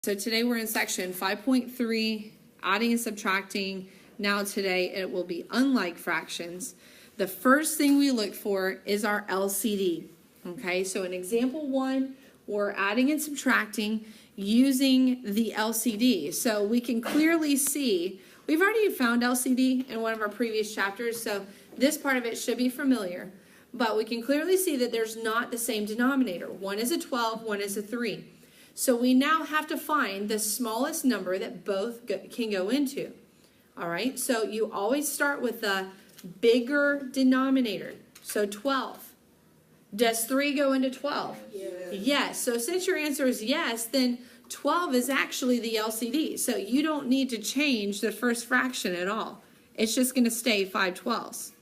So today we're in section 5.3, adding and subtracting. Now today it will be unlike fractions. The first thing we look for is our LCD. Okay, so in example 1, we're adding and subtracting using the LCD. So we can clearly see, we've already found LCD in one of our previous chapters, so this part of it should be familiar. But we can clearly see that there's not the same denominator. One is a 12, one is a 3. So we now have to find the smallest number that both can go into. All right, so you always start with the bigger denominator. So 12. Does 3 go into 12? Yes. Yes. So since your answer is yes, then 12 is actually the LCD. So you don't need to change the first fraction at all. It's just going to stay 5/12.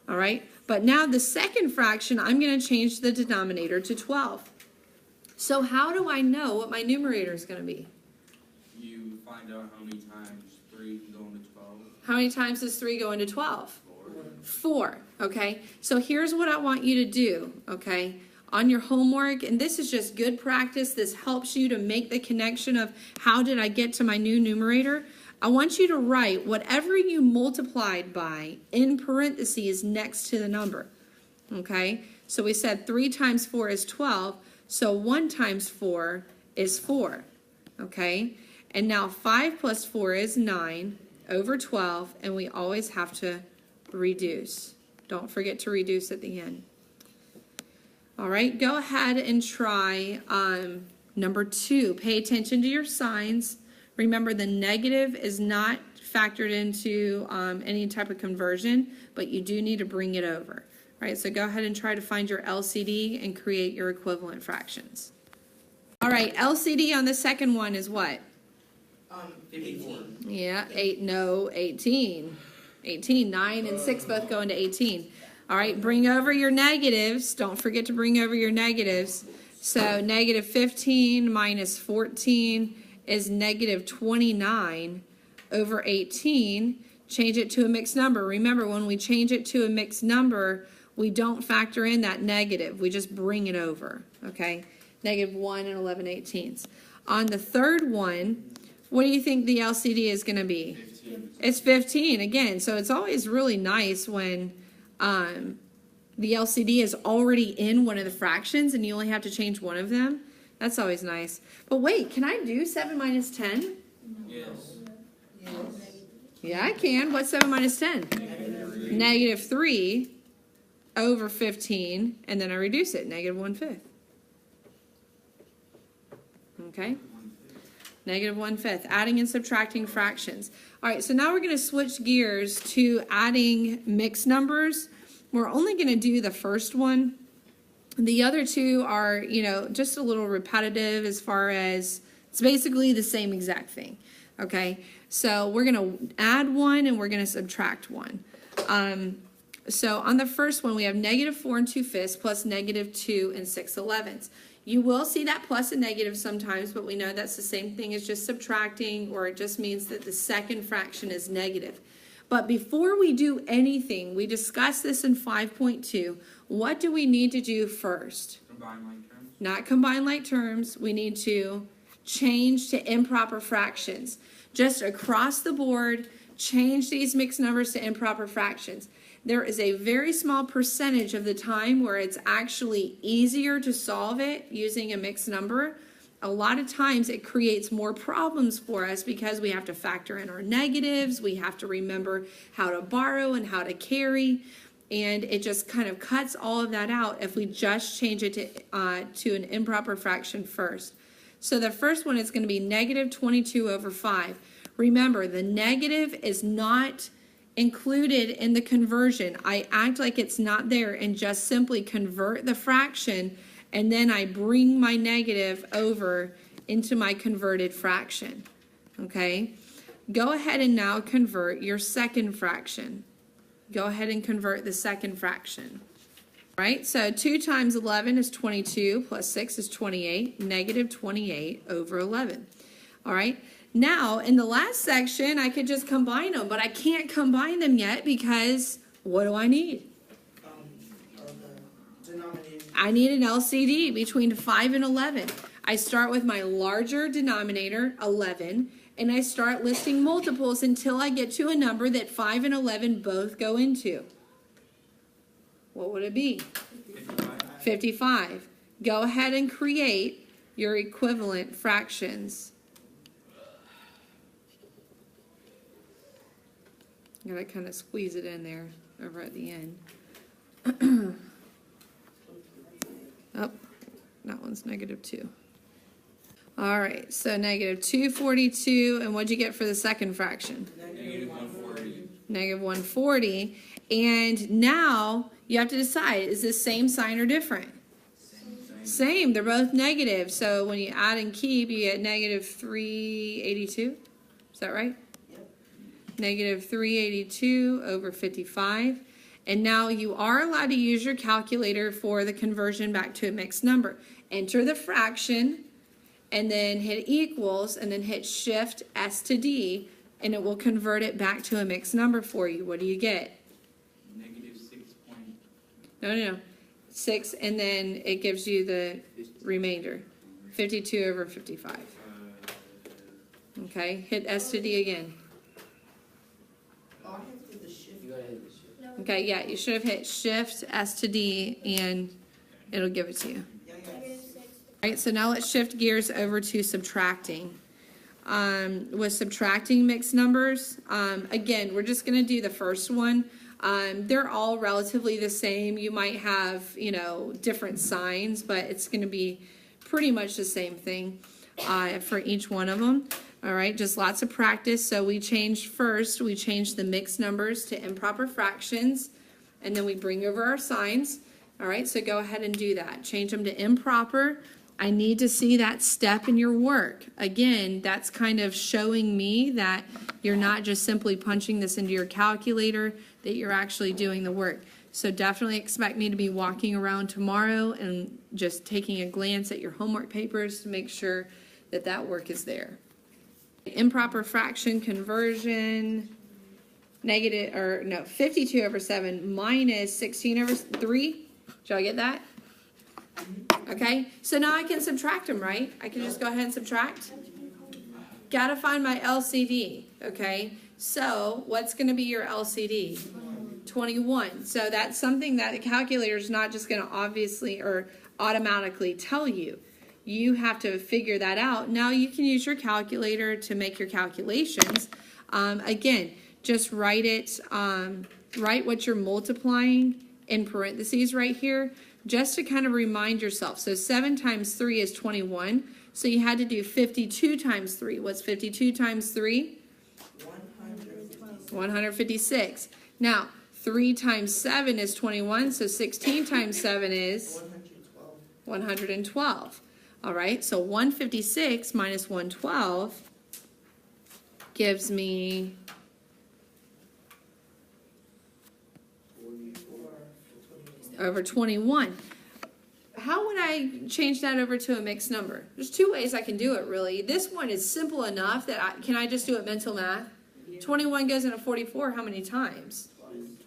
All right, but now the second fraction, I'm going to change the denominator to 12. So how do I know what my numerator is going to be? You find out how many times 3 can go into 12. How many times does 3 go into 12? 4. Okay, so here's what I want you to do, okay, on your homework, and this is just good practice. This helps you to make the connection of how did I get to my new numerator. I want you to write whatever you multiplied by in parentheses next to the number, okay? So we said 3 times 4 is 12, so 1 times 4 is 4, okay? And now 5 plus 4 is 9 over 12, and we always have to reduce. Don't forget to reduce at the end. All right, go ahead and try number 2. Pay attention to your signs. Remember, the negative is not factored into any type of conversion, but you do need to bring it over. All right, so go ahead and try to find your LCD and create your equivalent fractions. All right, LCD on the second one is what? 54. Yeah, 18. 18, 9 and 6 both go into 18. All right, bring over your negatives. Don't forget to bring over your negatives. So negative 15 minus 14 is negative 29 over 18. Change it to a mixed number. Remember, when we change it to a mixed number, we don't factor in that negative. We just bring it over, okay? Negative 1 and 11/18. On the third one, what do you think the LCD is going to be? 15. It's 15 again. So it's always really nice when the LCD is already in one of the fractions and you only have to change one of them. That's always nice. But wait, can I do 7 minus 10? Yes. Yeah, I can. What's 7 minus 10? Negative 3 over 15, and then I reduce it, negative 1/5. Okay? Negative 1/5, adding and subtracting fractions. All right, so now we're going to switch gears to adding mixed numbers. We're only going to do the first one. The other two are, just a little repetitive as far as it's basically the same exact thing. Okay, so we're going to add one and we're going to subtract one. So on the first one, we have negative 4 2/5 plus negative 2 6/11. You will see that plus and negative sometimes, but we know that's the same thing as just subtracting, or it just means that the second fraction is negative. But before we do anything, we discussed this in 5.2. What do we need to do first? Combine like terms. Not combine like terms. We need to change to improper fractions. Just across the board, change these mixed numbers to improper fractions. There is a very small percentage of the time where it's actually easier to solve it using a mixed number. A lot of times it creates more problems for us because we have to factor in our negatives, we have to remember how to borrow and how to carry, and it just kind of cuts all of that out if we just change it to an improper fraction first. So the first one is going to be negative 22 over 5. Remember, the negative is not included in the conversion. I act like it's not there and just simply convert the fraction, and then I bring my negative over into my converted fraction. Okay? Go ahead and now convert your second fraction. Go ahead and convert the second fraction. Right? So 2 times 11 is 22, plus 6 is 28, negative 28 over 11. All right? Now, in the last section, I could just combine them, but I can't combine them yet because what do I need? I need an LCD between 5 and 11. I start with my larger denominator, 11, and I start listing multiples until I get to a number that 5 and 11 both go into. What would it be? 55. Go ahead and create your equivalent fractions. You gotta kind of squeeze it in there over at the end. Oh, that one's -2. All right, so -242, and what'd you get for the second fraction? -140. -140, and now you have to decide, is this same sign or different? Same, they're both negative, so when you add and keep, you get -382, is that right? -382 over 55. And now you are allowed to use your calculator for the conversion back to a mixed number. Enter the fraction, and then hit equals, and then hit Shift S to D, and it will convert it back to a mixed number for you. What do you get? -6 point. No. 6, and then it gives you the remainder. 52 over 55. Okay, hit S to D again. Okay, yeah, you should have hit Shift S to D, and it'll give it to you. All right, so now let's shift gears over to subtracting. With subtracting mixed numbers, again, we're just going to do the first one. They're all relatively the same. You might have, different signs, but it's going to be pretty much the same thing for each one of them. All right, just lots of practice. So we changed the mixed numbers to improper fractions, and then we bring over our signs. All right, so go ahead and do that. Change them to improper. I need to see that step in your work. Again, that's kind of showing me that you're not just simply punching this into your calculator, that you're actually doing the work. So definitely expect me to be walking around tomorrow and just taking a glance at your homework papers to make sure that that work is there. Improper fraction conversion, 52 over 7 minus 16 over 3. Did y'all get that? Okay, so now I can subtract them, right? I can just go ahead and subtract. Gotta find my LCD, okay? So what's gonna be your LCD? 21. So that's something that the calculator is not just gonna obviously or automatically tell you. You have to figure that out. Now you can use your calculator to make your calculations. Again, just write it, write what you're multiplying in parentheses right here, just to kind of remind yourself. So 7 times 3 is 21. So you had to do 52 times 3. What's 52 times 3? 156. Now, 3 times 7 is 21. So 16 times 7 is 112. All right, so 156 minus 112 gives me over 21. How would I change that over to a mixed number? There's two ways I can do it, really. This one is simple enough that can I just do it mental math? 21 goes into 44 how many times?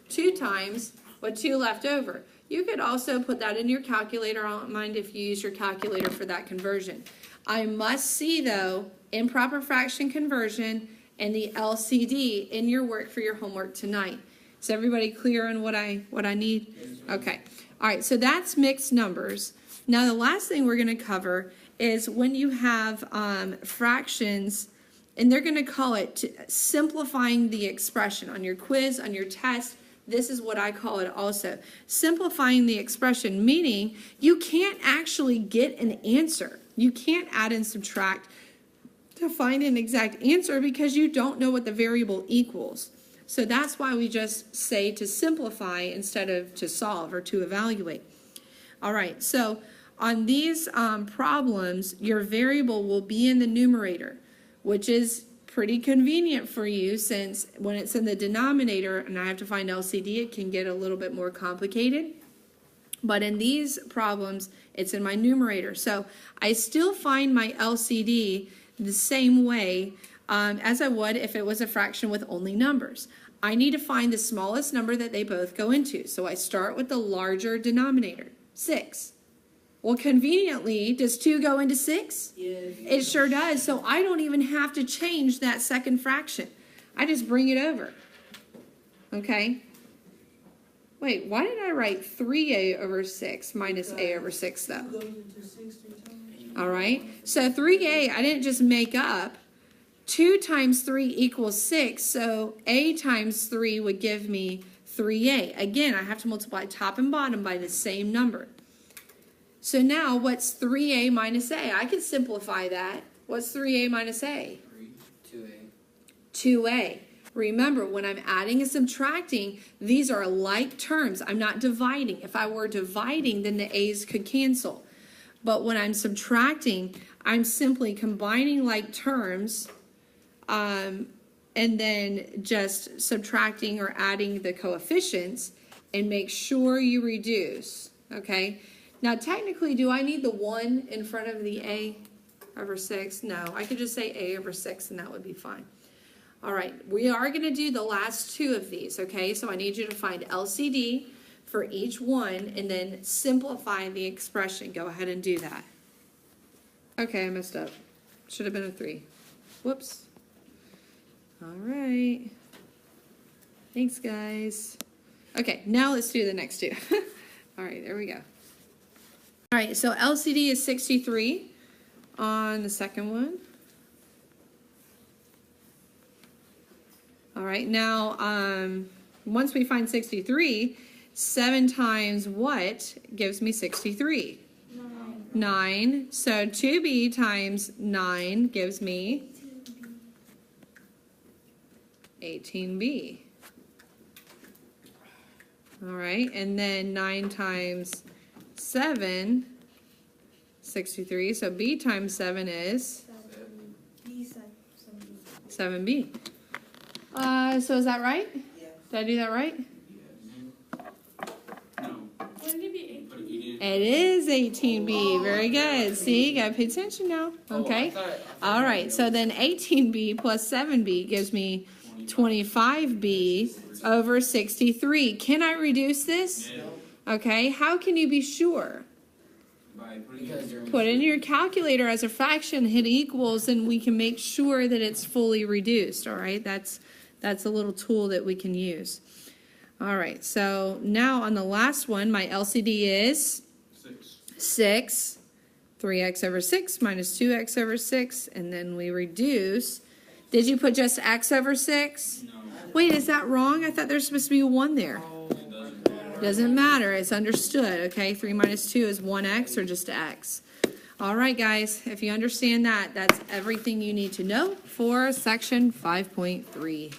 2 times, with 2 left over. You could also put that in your calculator. I don't mind if you use your calculator for that conversion. I must see, though, improper fraction conversion and the LCD in your work for your homework tonight. Is everybody clear on what I need? Okay. All right, so that's mixed numbers. Now the last thing we're going to cover is when you have fractions, and they're going to call it simplifying the expression. On your quiz, on your test, this is what I call it also. Simplifying the expression, meaning you can't actually get an answer. You can't add and subtract to find an exact answer because you don't know what the variable equals. So that's why we just say to simplify instead of to solve or to evaluate. All right, so on these problems, your variable will be in the numerator, which is pretty convenient for you since when it's in the denominator and I have to find LCD, it can get a little bit more complicated. But in these problems, it's in my numerator. So I still find my LCD the same way as I would if it was a fraction with only numbers. I need to find the smallest number that they both go into. So I start with the larger denominator, 6. Well, conveniently, does 2 go into 6? Yes. It sure does. So I don't even have to change that second fraction. I just bring it over. Okay? Wait, why did I write 3a over 6 minus a over 6 though? Goes into 6 3 times. All right? So 3a, I didn't just make up. 2 times 3 equals 6, so a times 3 would give me 3a. Again, I have to multiply top and bottom by the same number. So now, what's 3a minus a? I can simplify that. What's 3a minus a? 2A. 2a. Remember, when I'm adding and subtracting, these are like terms. I'm not dividing. If I were dividing, then the a's could cancel. But when I'm subtracting, I'm simply combining like terms, and then just subtracting or adding the coefficients, and make sure you reduce, okay? Now, technically, do I need the 1 in front of the a over 6? No, I could just say a over 6, and that would be fine. All right, we are going to do the last 2 of these, okay? So I need you to find LCD for each one, and then simplify the expression. Go ahead and do that. Okay, I messed up. Should have been a 3. Whoops. All right. Thanks, guys. Okay, now let's do the next 2. All right, there we go. All right, so LCD is 63 on the second one. All right, now, once we find 63, 7 times what gives me 63? 9. So 2b times 9 gives me 18b. All right, and then 9 times 7, 63. So b times 7 is 7b. So is that right? Yeah. Did I do that right? No. Wouldn't it be But if you didn't. It is 18b. Very good. See, you gotta pay attention now. Okay. All right. So then 18b plus 7b gives me 25b over 63. Can I reduce this? Yeah. Okay. How can you be sure? By putting it. Put in your calculator as a fraction, hit equals, and we can make sure that it's fully reduced. All right. That's a little tool that we can use. All right. So now on the last one, my LCD is 6. 3x over 6 minus 2x over 6, and then we reduce. Did you put just x over 6? No. Wait, is that wrong? I thought there's supposed to be a 1 there. It doesn't matter. Doesn't matter. It's understood, okay? 3 minus 2 is 1x or just x. All right, guys, if you understand that, that's everything you need to know for section 5.3.